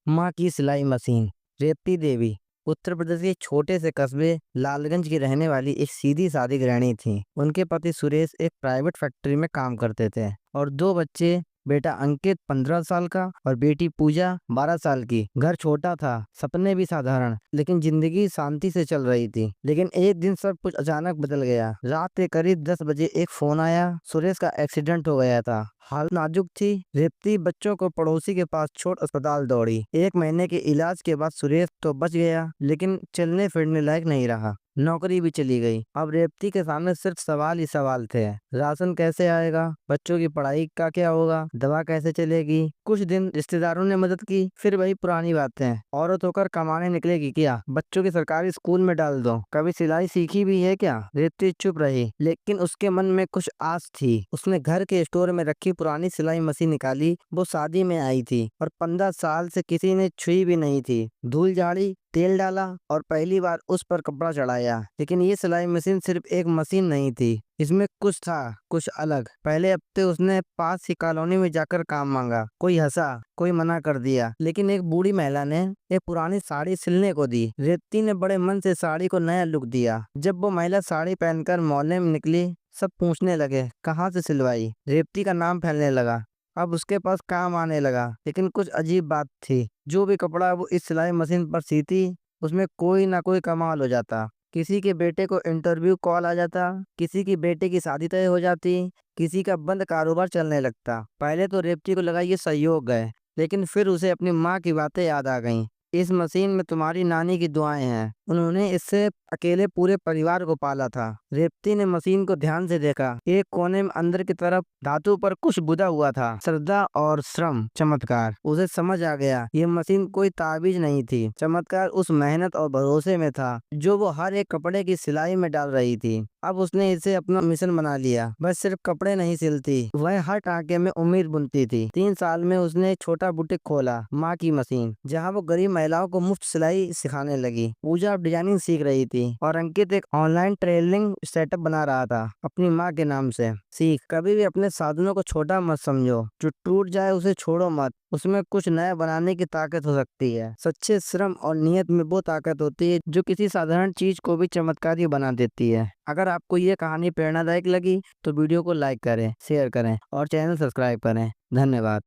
माँ की सिलाई मशीन। रेवती देवी उत्तर प्रदेश के छोटे से कस्बे लालगंज की रहने वाली एक सीधी सादी गृहिणी थी। उनके पति सुरेश एक प्राइवेट फैक्ट्री में काम करते थे और दो बच्चे, बेटा अंकित 15 साल का और बेटी पूजा 12 साल की। घर छोटा था, सपने भी साधारण, लेकिन जिंदगी शांति से चल रही थी। लेकिन एक दिन सब कुछ अचानक बदल गया। रात के करीब 10 बजे एक फोन आया। सुरेश का एक्सीडेंट हो गया था। हालत नाजुक थी। रेवती बच्चों को पड़ोसी के पास छोड़ अस्पताल दौड़ी। 1 महीने के इलाज के बाद सुरेश तो बच गया, लेकिन चलने फिरने लायक नहीं रहा। नौकरी भी चली गई। अब रेवती के सामने सिर्फ सवाल ही सवाल थे। राशन कैसे आएगा, बच्चों की पढ़ाई का क्या होगा, दवा कैसे चलेगी। कुछ दिन रिश्तेदारों ने मदद की, फिर वही पुरानी बातें। औरत होकर कमाने निकलेगी क्या, बच्चों की सरकारी स्कूल में डाल दो, कभी सिलाई सीखी भी है क्या। रेवती चुप रही, लेकिन उसके मन में कुछ आस थी। उसने घर के स्टोर में रखी पुरानी सिलाई मशीन निकाली। वो शादी में आई थी और 15 साल से किसी ने छुई भी नहीं थी। धूल झाड़ी, तेल डाला और पहली बार उस पर कपड़ा चढ़ाया। लेकिन ये सिलाई मशीन सिर्फ एक मशीन नहीं थी, इसमें कुछ था, कुछ अलग। पहले हफ्ते उसने पास की कॉलोनी में जाकर काम मांगा। कोई हंसा, कोई मना कर दिया, लेकिन एक बूढ़ी महिला ने एक पुरानी साड़ी सिलने को दी। रेवती ने बड़े मन से साड़ी को नया लुक दिया। जब वो महिला साड़ी पहनकर मोहल्ले में निकली, सब पूछने लगे कहाँ से सिलवाई। रेवती का नाम फैलने लगा। अब उसके पास काम आने लगा। लेकिन कुछ अजीब बात थी, जो भी कपड़ा वो इस सिलाई मशीन पर सीती, उसमें कोई ना कोई कमाल हो जाता। किसी के बेटे को इंटरव्यू कॉल आ जाता, किसी की बेटे की शादी तय हो जाती, किसी का बंद कारोबार चलने लगता। पहले तो रेवती को लगा ये संयोग है, लेकिन फिर उसे अपनी माँ की बातें याद आ गईं। इस मशीन में तुम्हारी नानी की दुआएं हैं, उन्होंने इससे अकेले पूरे परिवार को पाला था। रेवती ने मशीन को ध्यान से देखा। एक कोने में अंदर की तरफ धातु पर कुछ बुदा हुआ था। श्रद्धा और श्रम, चमत्कार। उसे समझ आ गया, ये मशीन कोई ताबीज नहीं थी। चमत्कार उस मेहनत और भरोसे में था जो वो हर एक कपड़े की सिलाई में डाल रही थी। अब उसने इसे अपना मिशन बना लिया। बस सिर्फ कपड़े नहीं सिलती, वह हर टाँके में उम्मीद बुनती थी। 3 साल में उसने एक छोटा बुटीक खोला, माँ की मशीन, जहाँ वो गरीब महिलाओं को मुफ्त सिलाई सिखाने लगी। पूजा अब डिजाइनिंग सीख रही थी और अंकित एक ऑनलाइन ट्रेनिंग सेटअप बना रहा था अपनी माँ के नाम से। सीख, कभी भी अपने साधनों को छोटा मत समझो। जो टूट जाए उसे छोड़ो मत, उसमें कुछ नया बनाने की ताकत हो सकती है। सच्चे श्रम और नियत में वो ताकत होती है जो किसी साधारण चीज को भी चमत्कारी बना देती है। अगर आपको ये कहानी प्रेरणादायक लगी तो वीडियो को लाइक करें, शेयर करें और चैनल सब्सक्राइब करें। धन्यवाद।